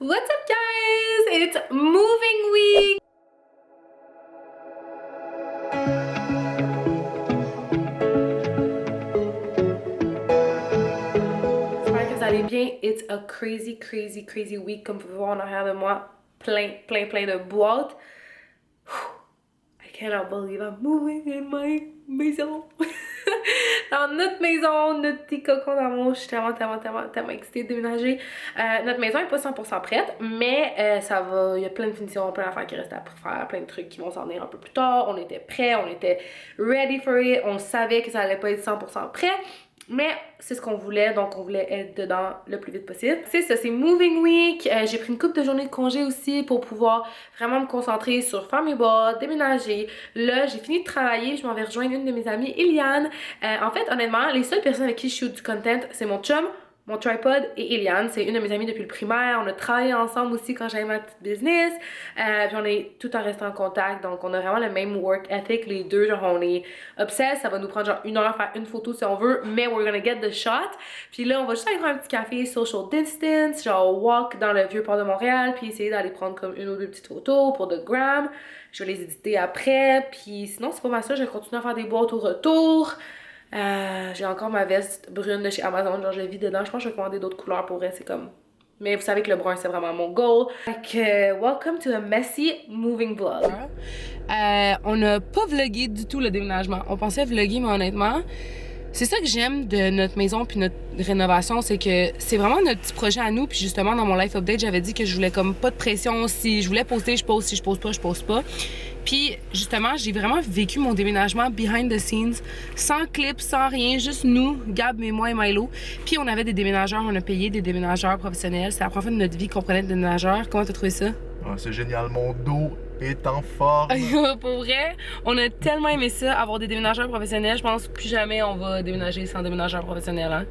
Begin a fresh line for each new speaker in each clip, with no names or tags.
What's up guys? It's moving week! J'espère que vous allez bien. It's a crazy week. Comme vous pouvez voir en arrière de moi, plein de boîtes. I cannot believe I'm moving in my maison. Dans notre maison, notre petit cocon d'amour. Je suis tellement excitée de déménager. Notre maison est pas 100% prête, mais ça va. Il y a plein de finitions, plein d'affaires qui restent à faire, plein de trucs qui vont s'en venir un peu plus tard. On était prêts, on était ready for it. On savait que ça allait pas être 100% prêt. Mais c'est ce qu'on voulait, donc on voulait être dedans le plus vite possible. C'est ça, c'est Moving Week. J'ai pris une couple de journées de congé aussi pour pouvoir vraiment me concentrer sur faire mes boîtes, déménager. Là, j'ai fini de travailler, je m'en vais rejoindre une de mes amies, Eliane. En fait, honnêtement, les seules personnes avec qui je shoot du content, c'est mon chum, mon tripod et Eliane. C'est une de mes amies depuis le primaire. On a travaillé ensemble aussi quand j'avais ma petite business. Puis on est tout en restant en contact. Donc on a vraiment le même work ethic les deux. Genre on est obsessed. Ça va nous prendre genre 1 heure à faire une photo si on veut. Mais we're gonna get the shot. Puis là on va juste aller prendre un petit café social distance. Genre walk dans le vieux port de Montréal. Puis essayer d'aller prendre comme 1 ou 2 petites photos pour the gram. Je vais les éditer après. Puis sinon c'est pas mal ça. Je vais continuer à faire des boîtes au retour. J'ai encore ma veste brune de chez Amazon, genre je vis dedans. Je pense que je vais commander d'autres couleurs pour elle, c'est comme... Mais vous savez que le brun, c'est vraiment mon goal. Fait que, welcome to a messy moving vlog. On n'a pas vlogué du tout le déménagement. On pensait vlogger, mais honnêtement, c'est ça que j'aime de notre maison puis notre rénovation, c'est que c'est vraiment notre petit projet à nous. Puis justement, dans mon life update, j'avais dit que je voulais comme pas de pression. Si je voulais poster, je poste. Si je pose pas, je pose pas. Puis justement, j'ai vraiment vécu mon déménagement behind the scenes, sans clip, sans rien, juste nous, Gab, moi et Milo. Puis on avait des déménageurs, on a payé des déménageurs professionnels. C'est la première fois de notre vie qu'on prenait des déménageurs. Comment t'as trouvé ça?
Ah, c'est génial, mon dos est en forme.
Pour vrai, on a tellement aimé ça, avoir des déménageurs professionnels. Je pense que plus jamais on va déménager sans déménageurs professionnels, hein?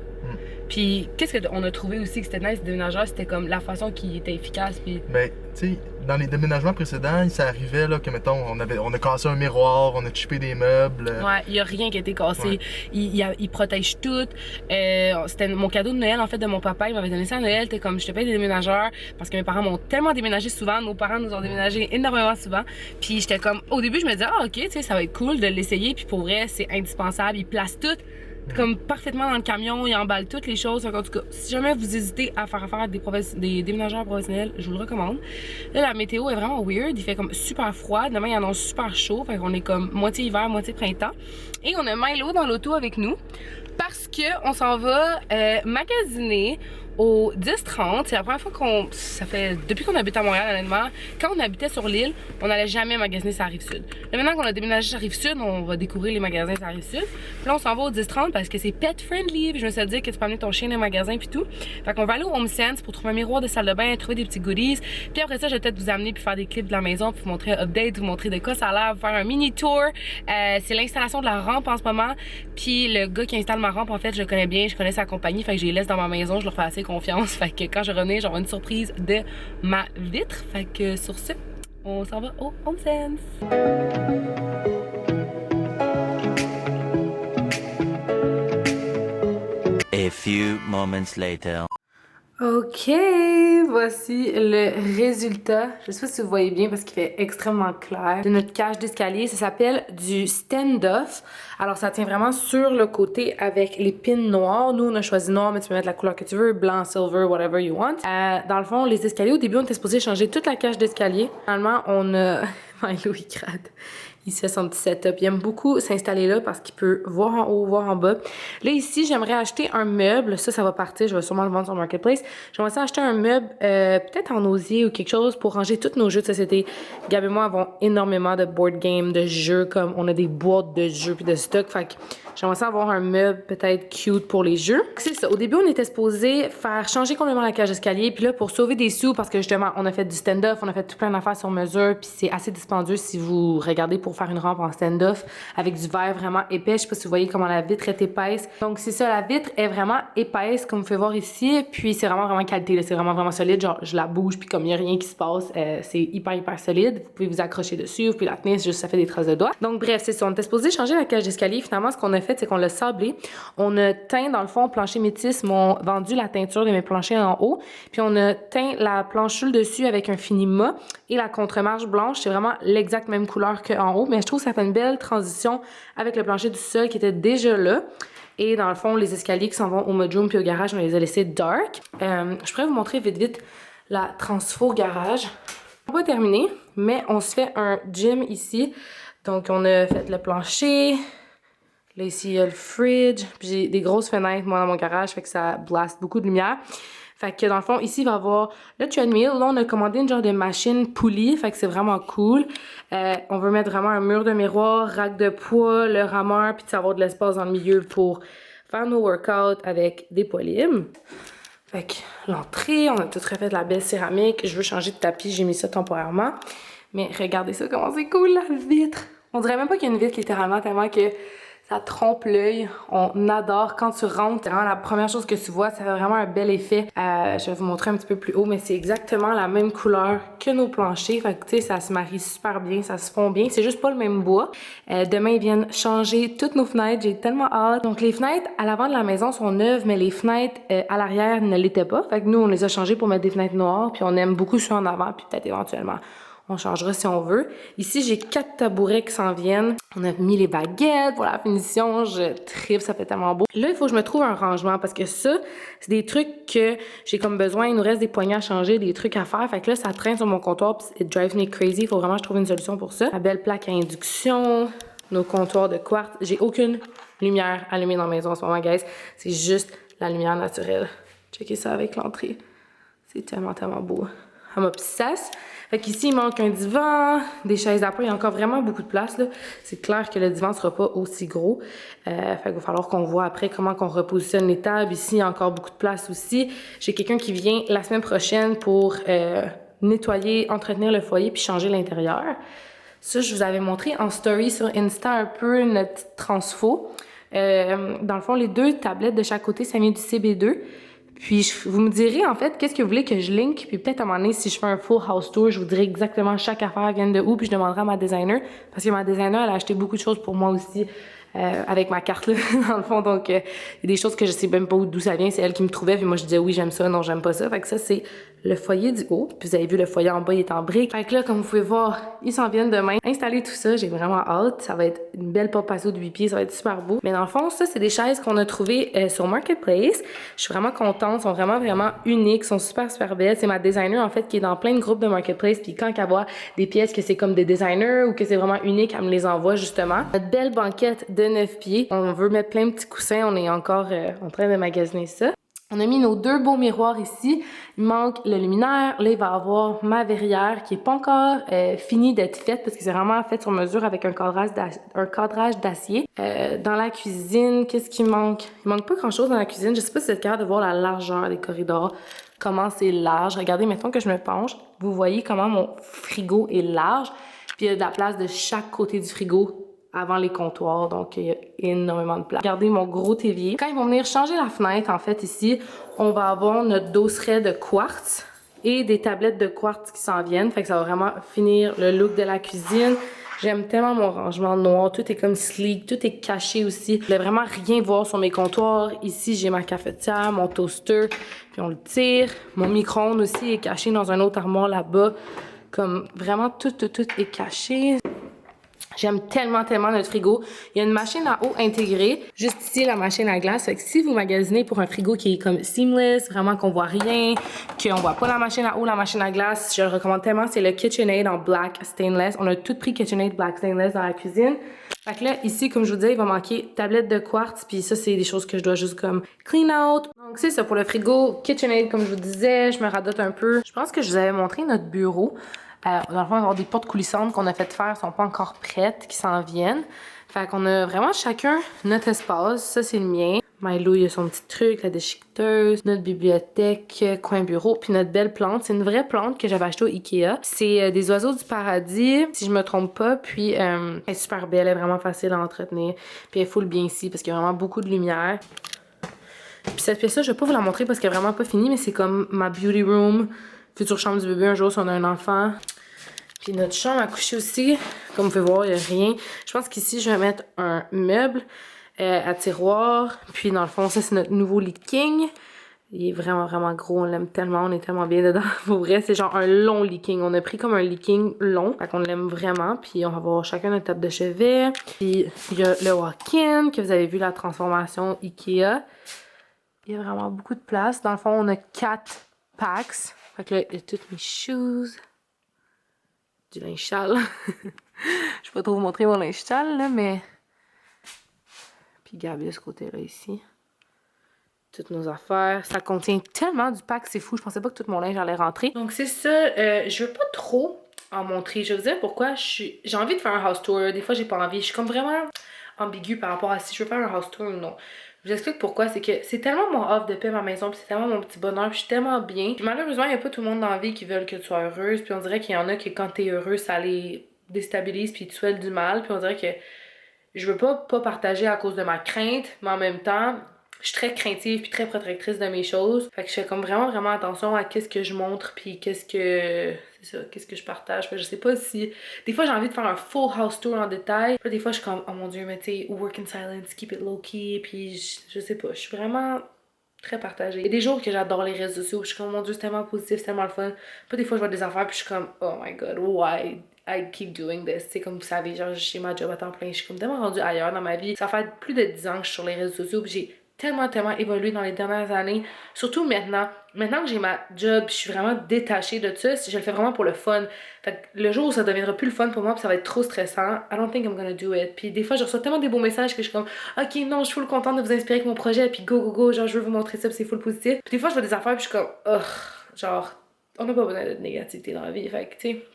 Puis qu'est-ce qu'on a trouvé aussi que c'était nice, les déménageurs, c'était comme la façon qui était efficace. Puis...
Ben, tu sais, dans les déménagements précédents, ça arrivait là, que, mettons, on a cassé un miroir, on a chippé des meubles.
Ouais, il y a rien qui a été cassé. Ouais. Il protège tout. C'était mon cadeau de Noël, en fait, de mon papa. Il m'avait donné ça à Noël. T'es comme, je te paye des déménageurs parce que mes parents m'ont tellement déménagé souvent. Nos parents nous ont déménagé énormément souvent. Puis j'étais comme, au début, je me disais, ah, ok, tu sais, ça va être cool de l'essayer. Puis pour vrai, c'est indispensable. Il place tout. Comme parfaitement dans le camion, il emballe toutes les choses. En tout cas, si jamais vous hésitez à faire affaire à des déménageurs professionnels, je vous le recommande. Là, la météo est vraiment weird. Il fait comme super froid. Demain, il annonce super chaud. Fait qu'on est comme moitié hiver, moitié printemps. Et on a Milo dans l'auto avec nous parce qu'on s'en va magasiner au 10-30. C'est la première fois ça fait depuis qu'on habite à Montréal, honnêtement. Quand on habitait sur l'île, on n'allait jamais magasiner sur la Rive-Sud. Là, maintenant qu'on a déménagé sur la Rive-Sud, on va découvrir les magasins sur la Rive-Sud. Puis là, on s'en va au 10-30 parce que c'est pet friendly. Puis je me suis dit que tu peux amener ton chien dans les magasins puis tout. Fait qu'on va aller au Home Sense pour trouver un miroir de salle de bain, trouver des petits goodies. Puis après ça, je vais peut-être vous amener puis faire des clips de la maison puis vous montrer un update, vous montrer de quoi ça a l'air, vous faire un mini tour. C'est l'installation de la rampe en ce moment. Puis le gars qui installe ma rampe, en fait, je le connais bien, je connais sa compagnie. Fait que je les laisse dans ma maison, je leur fais assez confiance. Fait que quand je revenais, j'aurai une surprise de ma vitre. Fait que sur ce, on s'en va au Home Sense.
A few moments later.
Ok, voici le résultat. Je sais pas si vous voyez bien parce qu'il fait extrêmement clair. De notre cage d'escalier, ça s'appelle du stand-off. Alors ça tient vraiment sur le côté avec les pins noirs. Nous on a choisi noir, mais tu peux mettre la couleur que tu veux, blanc, silver, whatever you want. Dans le fond, les escaliers, au début on était supposé changer toute la cage d'escalier. Finalement, on a... Milo il crade. Il se fait son petit setup. Il aime beaucoup s'installer là parce qu'il peut voir en haut, voir en bas. Là, ici, j'aimerais acheter un meuble. Ça va partir. Je vais sûrement le vendre sur Marketplace. J'aimerais ça acheter un meuble, peut-être en osier ou quelque chose pour ranger tous nos jeux de société. Gab et moi avons énormément de board games, de jeux, comme on a des boîtes de jeux puis de stock. Fait que j'aimerais ça avoir un meuble peut-être cute pour les jeux. C'est ça. Au début, on était supposé faire changer complètement la cage d'escalier. Puis là, pour sauver des sous, parce que justement, on a fait du stand-off, on a fait tout plein d'affaires sur mesure. Puis c'est assez dispendieux si vous regardez pour faire une rampe en stand-off avec du verre vraiment épais. Je sais pas si vous voyez comment la vitre est épaisse. Donc c'est ça, la vitre est vraiment épaisse comme vous pouvez voir ici. Puis c'est vraiment qualité, c'est vraiment solide. Genre je la bouge puis comme il n'y a rien qui se passe, c'est hyper solide. Vous pouvez vous accrocher dessus, vous pouvez la tenir, juste ça fait des traces de doigts. Donc bref, c'est ça. On était supposé changer la cage d'escalier. Finalement, ce qu'on a fait, c'est qu'on l'a sablé. On a teint dans le fond plancher métis, m'ont vendu la teinture de mes planchers en haut. Puis on a teint la planche dessus avec un fini mat et la contre-marche blanche. C'est vraiment l'exacte même couleur qu'en haut, mais je trouve que ça fait une belle transition avec le plancher du sol qui était déjà là. Et dans le fond, les escaliers qui s'en vont au mudroom puis au garage, on les a laissés dark. Je pourrais vous montrer vite la transfo garage. On va terminer, mais on se fait un gym ici. Donc on a fait le plancher. Là ici, il y a le fridge. Puis j'ai des grosses fenêtres, moi, dans mon garage, fait que ça blast beaucoup de lumière. Fait que dans le fond, ici, il va y avoir le treadmill. Là, on a commandé une genre de machine poulie, fait que c'est vraiment cool. On veut mettre vraiment un mur de miroir, rack de poids, le rameur, puis avoir de l'espace dans le milieu pour faire nos workouts avec des poids libres. Fait que l'entrée, on a tout refait de la belle céramique. Je veux changer de tapis, j'ai mis ça temporairement. Mais regardez ça, comment c'est cool, la vitre! On dirait même pas qu'il y a une vitre, littéralement, tellement que ça trompe l'œil. On adore quand tu rentres. C'est vraiment la première chose que tu vois. Ça fait vraiment un bel effet. Je vais vous montrer un petit peu plus haut, mais c'est exactement la même couleur que nos planchers. Fait que tu sais, ça se marie super bien, ça se fond bien. C'est juste pas le même bois. Demain, ils viennent changer toutes nos fenêtres. J'ai tellement hâte. Donc, les fenêtres à l'avant de la maison sont neuves, mais les fenêtres à l'arrière ne l'étaient pas. Fait que nous, on les a changées pour mettre des fenêtres noires. Puis on aime beaucoup ceux en avant, puis peut-être éventuellement on changera si on veut. Ici, j'ai 4 tabourets qui s'en viennent. On a mis les baguettes pour la finition. Je tripe, ça fait tellement beau. Là, il faut que je me trouve un rangement parce que ça, c'est des trucs que j'ai comme besoin. Il nous reste des poignées à changer, des trucs à faire. Fait que là, ça traîne sur mon comptoir puis it drives me crazy. Il faut vraiment que je trouve une solution pour ça. La belle plaque à induction, nos comptoirs de quartz. J'ai aucune lumière allumée dans la maison en ce moment, guys. C'est juste la lumière naturelle. Checkez ça avec l'entrée. C'est tellement beau. I'm obsessed. Fait qu'ici, il manque un divan, des chaises d'appoint. Il y a encore vraiment beaucoup de place, là. C'est clair que le divan ne sera pas aussi gros. Fait qu'il va falloir qu'on voit après comment qu'on repositionne les tables. Ici, il y a encore beaucoup de place aussi. J'ai quelqu'un qui vient la semaine prochaine pour nettoyer, entretenir le foyer puis changer l'intérieur. Ça, je vous avais montré en story sur Insta un peu notre petite transfo. Dans le fond, les 2 tablettes de chaque côté, ça vient du CB2. Puis vous me direz en fait qu'est-ce que vous voulez que je link, puis peut-être à un moment donné si je fais un full house tour, je vous dirai exactement chaque affaire vient de où, puis je demanderai à ma designer parce que ma designer elle a acheté beaucoup de choses pour moi aussi avec ma carte là dans le fond, donc il y a des choses que je sais même pas d'où ça vient, c'est elle qui me trouvait puis moi je disais oui j'aime ça, non j'aime pas ça, fait que ça c'est le foyer du haut, puis vous avez vu le foyer en bas il est en briques, fait que là comme vous pouvez voir ils s'en viennent demain installer tout ça, j'ai vraiment hâte, ça va être une belle porte patio de 8 pieds, ça va être super beau, mais dans le fond ça c'est des chaises qu'on a trouvées sur Marketplace, je suis vraiment contente, sont vraiment uniques, sont super belles, c'est ma designer en fait qui est dans plein de groupes de Marketplace, puis quand elle voit des pièces que c'est comme des designers ou que c'est vraiment unique, elle me les envoie justement. Notre belle banquette de 9 pieds, on veut mettre plein de petits coussins, on est encore en train de magasiner ça. On a mis nos 2 beaux miroirs ici. Il manque le luminaire. Là, il va y avoir ma verrière qui est pas encore finie d'être faite parce que c'est vraiment fait sur mesure avec un cadrage d'acier. Dans la cuisine, qu'est-ce qui manque? Il manque pas grand-chose dans la cuisine. Je sais pas si vous êtes capable de voir la largeur des corridors, comment c'est large. Regardez, mettons que je me penche. Vous voyez comment mon frigo est large. Puis il y a de la place de chaque côté du frigo avant les comptoirs, donc il y a énormément de place. Regardez mon gros tévier. Quand ils vont venir changer la fenêtre, en fait, ici, on va avoir notre dosseret de quartz et des tablettes de quartz qui s'en viennent. Fait que ça va vraiment finir le look de la cuisine. J'aime tellement mon rangement noir. Tout est comme sleek, tout est caché aussi. Je voulais vraiment rien voir sur mes comptoirs. Ici, j'ai ma cafetière, mon toaster, puis on le tire. Mon micro-ondes aussi est caché dans un autre armoire là-bas. Comme vraiment, tout est caché. J'aime tellement notre frigo. Il y a une machine à eau intégrée. Juste ici, la machine à glace. Fait que si vous magasinez pour un frigo qui est comme seamless, vraiment qu'on voit rien, qu'on voit pas la machine à eau, la machine à glace, je le recommande tellement. C'est le KitchenAid en black stainless. On a tout pris KitchenAid black stainless dans la cuisine. Fait que là, ici, comme je vous disais, il va manquer tablette de quartz. Puis ça, c'est des choses que je dois juste comme clean out. Donc c'est ça pour le frigo. KitchenAid, comme je vous disais, je me radote un peu. Je pense que je vous avais montré notre bureau. Dans le fond, on va avoir des portes coulissantes qu'on a fait faire, sont pas encore prêtes, qui s'en viennent. Fait qu'on a vraiment chacun notre espace. Ça, c'est le mien. Milo, il a son petit truc, la déchiqueteuse, notre bibliothèque, coin bureau, puis notre belle plante. C'est une vraie plante que j'avais achetée au Ikea. C'est des oiseaux du paradis, si je me trompe pas, puis elle est super belle, elle est vraiment facile à entretenir, puis elle foule bien ici parce qu'il y a vraiment beaucoup de lumière. Puis cette pièce-là, je vais pas vous la montrer parce qu'elle est vraiment pas finie, mais c'est comme ma beauty room, future chambre du bébé un jour si on a un enfant. Puis notre chambre à coucher aussi, comme vous pouvez voir, il n'y a rien. Je pense qu'ici, je vais mettre un meuble à tiroir. Puis dans le fond, ça, c'est notre nouveau lit king. Il est vraiment, vraiment gros. On l'aime tellement. On est tellement bien dedans. Pour vrai, c'est genre un long lit king. On a pris comme un lit king long. Fait qu'on l'aime vraiment. Puis on va avoir chacun notre table de chevet. Puis il y a le walk-in, que vous avez vu la transformation Ikea. Il y a vraiment beaucoup de place. Dans le fond, on a 4 packs. Fait que là, il y a toutes mes shoes. Du linge sale. Je vais pas trop vous montrer mon linge sale, là, mais... Puis Gabi de ce côté-là, ici. Toutes nos affaires. Ça contient tellement du pack, c'est fou. Je pensais pas que tout mon linge allait rentrer. Donc c'est ça. Je veux pas trop en montrer. Je vais vous dire pourquoi j'ai envie de faire un house tour. Des fois, j'ai pas envie. Je suis comme vraiment ambiguë par rapport à si je veux faire un house tour ou non. Je vous explique pourquoi, c'est que c'est tellement mon off de paix ma maison, puis c'est tellement mon petit bonheur, puis je suis tellement bien. Puis malheureusement, il n'y a pas tout le monde dans la vie qui veulent que tu sois heureuse, puis on dirait qu'il y en a que quand t'es heureux, ça les déstabilise, puis tu souhaites du mal, puis on dirait que je veux pas partager à cause de ma crainte, mais en même temps, je suis très craintive puis très protectrice de mes choses. Fait que je fais comme vraiment, vraiment attention à qu'est-ce que je montre, puis qu'est-ce que je partage. Fait que je sais pas si... Des fois, j'ai envie de faire un full house tour en détail. Puis des fois, je suis comme, oh mon Dieu, mais tu sais, work in silence, keep it low-key, puis je sais pas, je suis vraiment très partagée. Il y a des jours que j'adore les réseaux sociaux, je suis comme, mon Dieu, c'est tellement positif, c'est tellement le fun. Puis des fois, je vois des affaires, puis je suis comme, oh my god, why I keep doing this? Tu sais, comme vous savez, genre, j'ai ma job à temps plein, je suis comme tellement rendue ailleurs dans ma vie. Ça fait plus de 10 ans que je suis sur les réseaux sociaux, puis j'ai tellement évolué dans les dernières années. Surtout maintenant. Maintenant que j'ai ma job, je suis vraiment détachée de ça. Je le fais vraiment pour le fun. Fait que le jour où ça deviendra plus le fun pour moi, puis ça va être trop stressant, I don't think I'm gonna do it. Puis des fois, je reçois tellement des beaux messages que je suis comme, ok, non, je suis full contente de vous inspirer avec mon projet, puis go, go, go, genre, je veux vous montrer ça, puis c'est full positif. Puis des fois, je vois des affaires, puis je suis comme, genre, on n'a pas besoin de négativité dans la vie. Fait que, tu sais,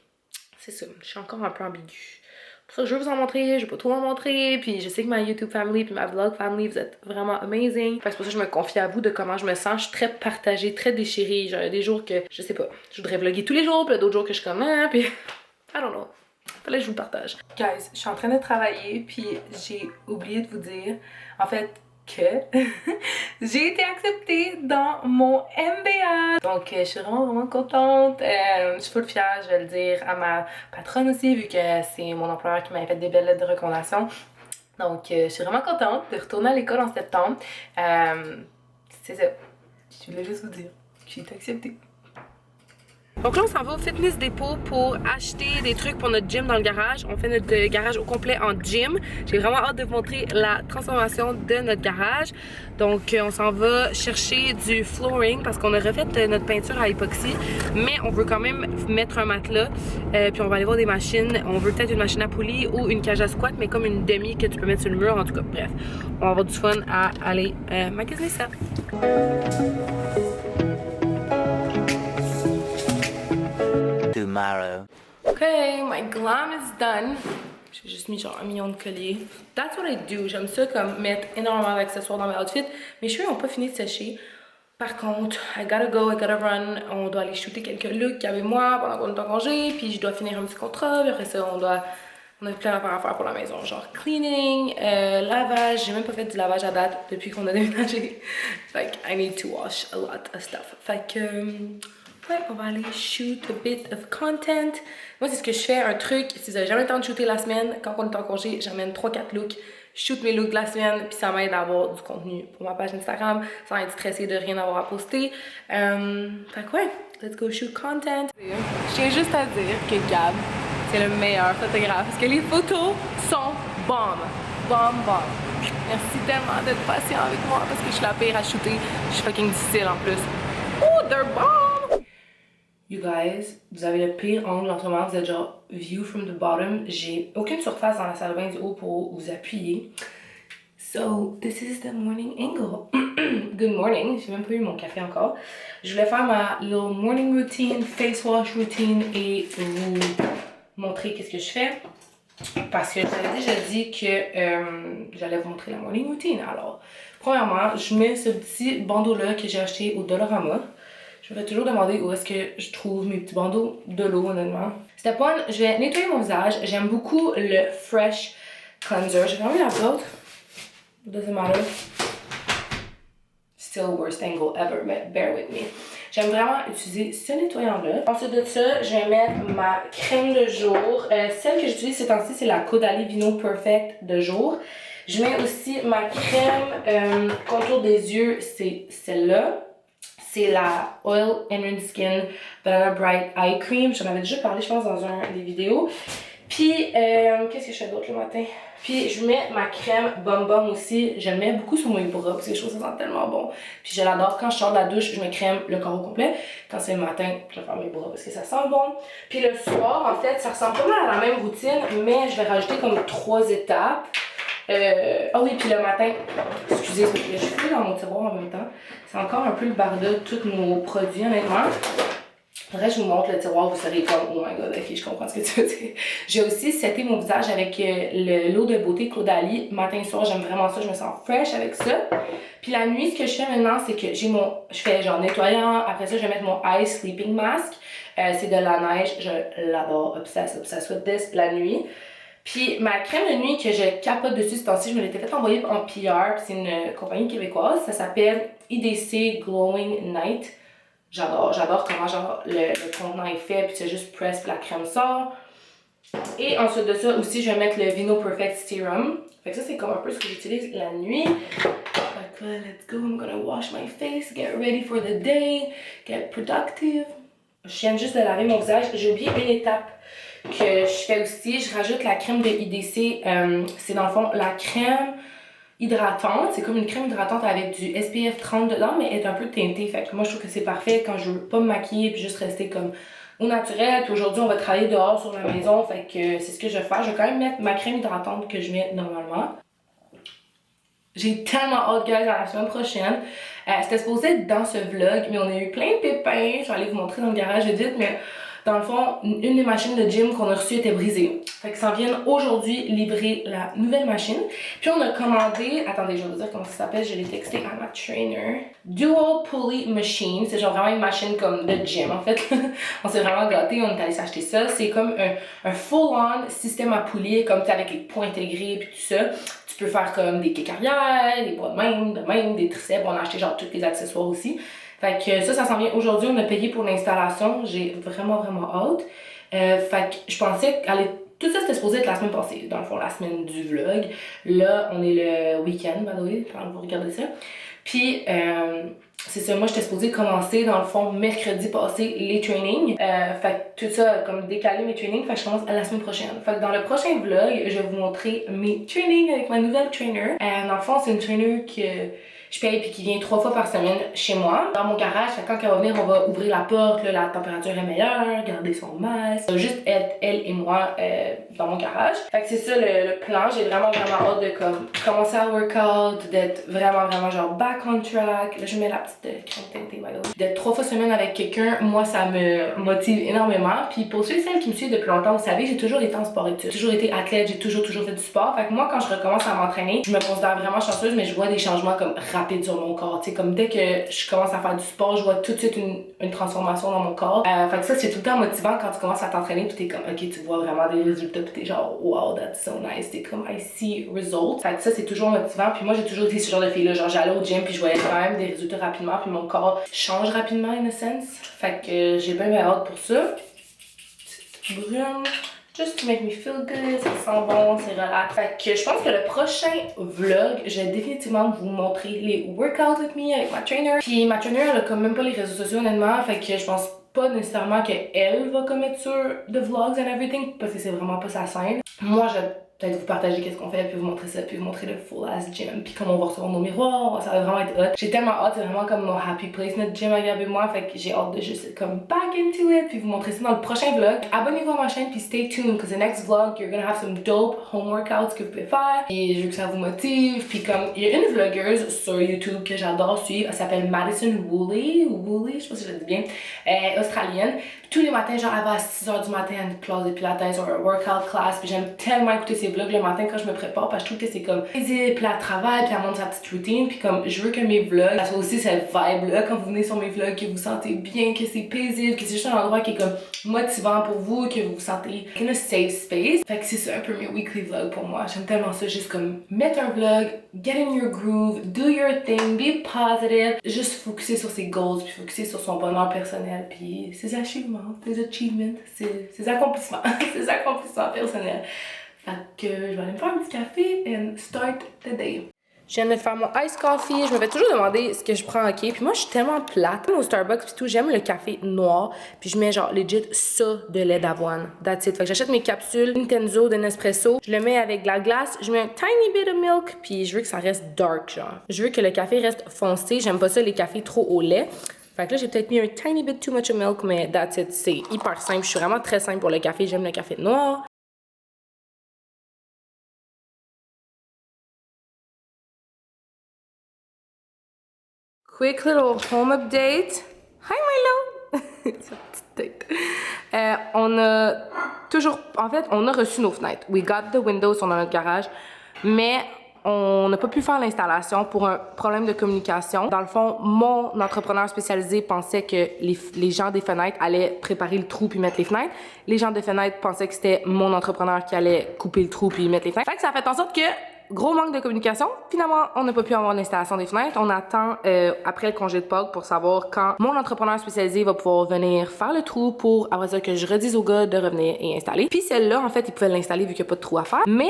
c'est ça. Je suis encore un peu ambiguë. Pour ça, je veux vous en montrer, je vais pas trop en montrer, puis je sais que ma YouTube family puis ma vlog family, vous êtes vraiment amazing. Fait que c'est pour ça que je me confie à vous de comment je me sens. Je suis très partagée, très déchirée. Genre, il y a des jours que, je sais pas, je voudrais vlogger tous les jours, puis d'autres jours que je suis comme, puis I don't know. Fallait que je vous le partage. Guys, je suis en train de travailler, puis j'ai oublié de vous dire, en fait, que j'ai été acceptée dans mon MBA. Donc, je suis vraiment, vraiment contente. Je suis full fière, je vais le dire à ma patronne aussi, vu que c'est mon employeur qui m'avait fait des belles lettres de recommandation. Donc, je suis vraiment contente de retourner à l'école en septembre. C'est ça. Je voulais juste vous dire que j'ai été acceptée. Donc là, on s'en va au Fitness Depot pour acheter des trucs pour notre gym dans le garage. On fait notre garage au complet en gym. J'ai vraiment hâte de vous montrer la transformation de notre garage. Donc, on s'en va chercher du flooring parce qu'on a refait notre peinture à époxy. Mais on veut quand même mettre un matelas. Puis on va aller voir des machines. On veut peut-être une machine à poulie ou une cage à squat, mais comme une demi que tu peux mettre sur le mur. En tout cas, bref. On va avoir du fun à aller magasiner ça.
Tomorrow.
Okay, my glam is done. J'ai juste mis genre 1 million de colliers. That's what I do. J'aime ça comme mettre énormément d'accessoires dans mes outfits. Mes cheveux n'ont pas fini de sécher. Par contre, I gotta go, I gotta run. On doit aller shooter quelques looks qu'il y avait moi pendant qu'on est en congé. Puis je dois finir un petit contrat. Puis après ça, on a plein d'affaires à faire pour la maison. Genre cleaning, lavage. J'ai même pas fait du lavage à date depuis qu'on a déménagé. Fait que I need to wash a lot of stuff. Fait que... ouais, on va aller shoot a bit of content. Moi, c'est ce que je fais, un truc. Si vous avez jamais le temps de shooter la semaine, quand on est en congé, j'amène 3-4 looks. Je shoot mes looks de la semaine, puis ça m'aide à avoir du contenu pour ma page Instagram, sans être stressée de rien avoir à poster. Fait que ouais, let's go shoot content. Je tiens juste à dire que Gab, c'est le meilleur photographe, parce que les photos sont bombes. Bombe. Merci tellement d'être patient avec moi, parce que je suis la pire à shooter. Je suis fucking difficile en plus. Oh, they're bomb! You guys, vous avez le pire angle en ce moment, vous êtes genre view from the bottom. J'ai aucune surface dans la salle de bain du haut pour vous appuyer. So, this is the morning angle. Good morning, j'ai même pas eu mon café encore. Je voulais faire ma little morning routine, face wash routine et vous montrer qu'est-ce que je fais. Parce que j'avais déjà dit que j'allais vous montrer la morning routine. Alors, Premièrement, je mets ce petit bandeau-là que j'ai acheté au Dollarama. Je me fais toujours demander où est-ce que je trouve mes petits bandeaux de l'eau, honnêtement. Step 1, je vais nettoyer mon visage. J'aime beaucoup le Fresh Cleanser. J'ai vraiment la d'autres. Doesn't matter. Still worst angle ever, but bear with me. J'aime vraiment utiliser ce nettoyant-là. Ensuite de ça, je vais mettre ma crème de jour. Celle que j'utilise ces temps-ci, c'est la Caudalie Vino Perfect de jour. Je mets aussi ma crème contour des yeux, c'est celle-là. C'est la Oil and Skin Banana Bright Eye Cream. J'en avais déjà parlé, je pense, dans un des vidéos. Puis, qu'est-ce que je fais d'autre le matin? Puis, je mets ma crème Bum Bum aussi. Je le mets beaucoup sur mes bras parce que je trouve que ça sent tellement bon. Puis, je l'adore. Quand je sors de la douche, je me crème le corps au complet. Quand c'est le matin, je vais faire mes bras parce que ça sent bon. Puis, le soir, en fait, ça ressemble pas mal à la même routine, mais je vais rajouter comme 3 étapes. Ah oui, puis le matin, excusez, je suis plus dans mon tiroir en même temps. C'est encore un peu le barda de tous nos produits, honnêtement. Faudrait que je vous montre le tiroir, vous serez comme, oh my god, ok, je comprends ce que tu veux dire. J'ai aussi setté mon visage avec l'eau de beauté Caudalie. Matin et soir, j'aime vraiment ça, je me sens fresh avec ça. Puis la nuit, ce que je fais maintenant, c'est que je fais genre nettoyant, après ça, je vais mettre mon Ice Sleeping Mask. C'est de la neige, je l'adore, obsessed with this, la nuit. Puis ma crème de nuit que je capote dessus ce temps-ci, je me l'étais fait envoyer en PR, c'est une compagnie québécoise, ça s'appelle IDC Glowing Night. J'adore comment genre le contenant est fait, puis c'est juste press, puis la crème sort. Et ensuite de ça aussi, je vais mettre le Vino Perfect Serum. Fait que ça, c'est comme un peu ce que j'utilise la nuit. Fait que let's go, I'm gonna wash my face, get ready for the day, get productive. Je viens juste de laver mon visage. J'ai oublié une étape que je fais aussi. Je rajoute la crème de IDC. C'est dans le fond la crème hydratante. C'est comme une crème hydratante avec du SPF 30 dedans, mais elle est un peu teintée. Fait que moi, je trouve que c'est parfait quand je veux pas me maquiller puis juste rester comme au naturel. Puis aujourd'hui, on va travailler dehors sur la maison. Fait que c'est ce que je vais faire. Je vais quand même mettre ma crème hydratante que je mets normalement. J'ai tellement hâte, guys, à la semaine prochaine. C'était supposé être dans ce vlog, mais on a eu plein de pépins. Je vais aller vous montrer dans le garage vite, mais dans le fond, une des machines de gym qu'on a reçues était brisée. Fait que ça vient aujourd'hui livrer la nouvelle machine. Puis on a commandé, attendez, je vais vous dire comment ça s'appelle, je l'ai texté à ma trainer. Dual Pulley Machine, c'est genre vraiment une machine comme de gym en fait. On s'est vraiment gâtés, on est allé s'acheter ça. C'est comme un full-on système à poulies, comme avec les points intégrés puis tout ça. Tu peux faire comme des kicks arrière, des bras de même, des triceps. On a acheté genre tous les accessoires aussi. Fait que ça s'en vient aujourd'hui. On a payé pour l'installation. J'ai vraiment hâte. Fait que je pensais qu'aller... Tout ça, c'était supposé être la semaine passée. Dans le fond, la semaine du vlog. Là, on est le week-end, by the way, quand vous regardez ça. Puis, c'est ça, moi, j'étais supposée commencer, dans le fond, mercredi passé, les trainings. Fait que tout ça, comme décaler mes trainings, fait que je commence à la semaine prochaine. Fait que dans le prochain vlog, je vais vous montrer mes trainings avec ma nouvelle trainer. Dans le fond, c'est une trainer que je paye puis qui vient 3 fois par semaine chez moi. Dans mon garage, quand elle va venir, on va ouvrir la porte, là, la température est meilleure, garder son masque. Ça va juste être elle et moi dans mon garage. Fait que c'est ça le plan. J'ai vraiment hâte de comme commencer à workout, d'être vraiment genre back on track. Là, je mets la petite crème teintée, by the way. D'être 3 fois semaine avec quelqu'un, moi, ça me motive énormément. Puis pour ceux et celles qui me suivent depuis longtemps, vous savez, j'ai toujours été en sport-études. J'ai toujours été athlète, j'ai toujours fait du sport. Fait que moi, quand je recommence à m'entraîner, je me considère vraiment chanceuse, mais je vois des changements comme rapide sur mon corps, tu sais, comme dès que je commence à faire du sport, je vois tout de suite une transformation dans mon corps. Fait que ça, c'est tout le temps motivant quand tu commences à t'entraîner pis t'es comme, ok, tu vois vraiment des résultats pis t'es genre, wow, that's so nice, t'es comme, I see results. Fait que ça, c'est toujours motivant puis moi, j'ai toujours été ce genre de fille-là, genre j'allais au gym puis je voyais quand même des résultats rapidement puis mon corps change rapidement, in a sense. Fait que j'ai bien hâte pour ça. Petite brune. Just to make me feel good, ça sent bon, c'est relax. Fait que je pense que le prochain vlog, je vais définitivement vous montrer les workouts with me avec ma trainer. Puis ma trainer, elle a quand même pas les réseaux sociaux honnêtement, fait que je pense pas nécessairement qu'elle va commettre sur the vlogs and everything, parce que c'est vraiment pas sa scène. Moi, je vais peut-être vous partager qu'est-ce qu'on fait, puis vous montrer ça, puis vous montrer le full ass gym, puis comment on va recevoir nos miroirs, ça va vraiment être hot. J'ai tellement hâte, c'est vraiment comme mon happy place, notre gym à Gab et moi, fait que j'ai hâte de juste comme back into it, puis vous montrer ça dans le prochain vlog. Abonnez-vous à ma chaîne, puis stay tuned, because the next vlog, you're gonna have some dope home workouts que vous pouvez faire, et je veux que ça vous motive, puis comme, il y a une vloggeuse sur YouTube que j'adore suivre, elle s'appelle Madison Woolley, je sais pas si je le dis bien, australienne. tous les matins, genre, elle va à 6h du matin à une classe de pilates ou un workout class, puis j'aime tellement écouter ses vlogs le matin quand je me prépare, parce que je trouve que c'est comme paisible, puis elle travaille, puis elle montre sa petite routine, puis comme je veux que mes vlogs, ça soit aussi cette vibe-là, quand vous venez sur mes vlogs, que vous sentez bien, que c'est paisible, que c'est juste un endroit qui est comme motivant pour vous, que vous vous sentez in a safe space. Fait que c'est ça un peu mes weekly vlogs pour moi. J'aime tellement ça, juste comme mettre un vlog, get in your groove, do your thing, be positive, juste focuser sur ses goals, puis focuser sur son bonheur personnel, puis ses achievements, ses accomplissements, ses accomplissements personnels. Fait que je vais aller me faire un petit café and start the day. Je viens de faire mon iced coffee. Je me fais toujours demander ce que je prends, ok? Puis moi, je suis tellement plate. Au Starbucks, puis tout, j'aime le café noir. Puis je mets genre legit ça de lait d'avoine. That's it. Fait que j'achète mes capsules Intenso de Nespresso. Je le mets avec de la glace. Je mets un tiny bit of milk. Puis je veux que ça reste dark, genre. Je veux que le café reste foncé. J'aime pas ça, les cafés trop au lait. Fait que là, j'ai peut-être mis un tiny bit too much of milk, mais that's it. C'est hyper simple. Je suis vraiment très simple pour le café. J'aime le café noir. Quick little home update. Hi Milo! Sa petite tête. On a toujours... En fait, on a reçu nos fenêtres. We got the windows dans notre garage, mais on n'a pas pu faire l'installation pour un problème de communication. Dans le fond, mon entrepreneur spécialisé pensait que les gens des fenêtres allaient préparer le trou puis mettre les fenêtres. Les gens des fenêtres pensaient que c'était mon entrepreneur qui allait couper le trou puis mettre les fenêtres. Fait que ça a fait en sorte que gros manque de communication. Finalement, on n'a pas pu avoir l'installation des fenêtres. On attend après le congé de Pâques pour savoir quand mon entrepreneur spécialisé va pouvoir venir faire le trou pour après ça que je redise au gars de revenir et installer. Puis celle-là, en fait, ils pouvaient l'installer vu qu'il n'y a pas de trou à faire. Mais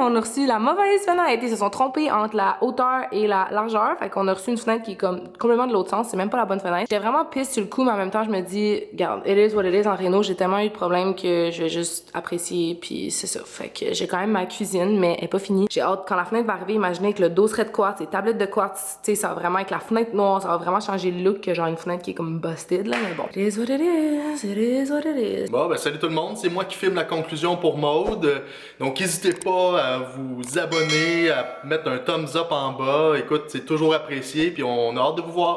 on a reçu la mauvaise fenêtre. Ils se sont trompés entre la hauteur et la largeur. Fait qu'on a reçu une fenêtre qui est comme complètement de l'autre sens. C'est même pas la bonne fenêtre. J'étais vraiment pisse sur le coup, mais en même temps, je me dis, regarde, it is what it is en réno. J'ai tellement eu de problèmes que je vais juste apprécier. Puis c'est ça. Fait que j'ai quand même ma cuisine, mais elle est pas finie. J'ai hâte, quand la fenêtre va arriver, imaginez que le dos serait de quartz, les tablettes de quartz, tu sais, ça va vraiment avec la fenêtre noire, ça va vraiment changer le look que genre une fenêtre qui est comme busted là, mais bon. It is what it is, it is what it is.
Bon, ben salut tout le monde, c'est moi qui filme la conclusion pour Maude. Donc n'hésitez pas à vous abonner, à mettre un thumbs up en bas. Écoute, c'est toujours apprécié, puis on a hâte de vous voir.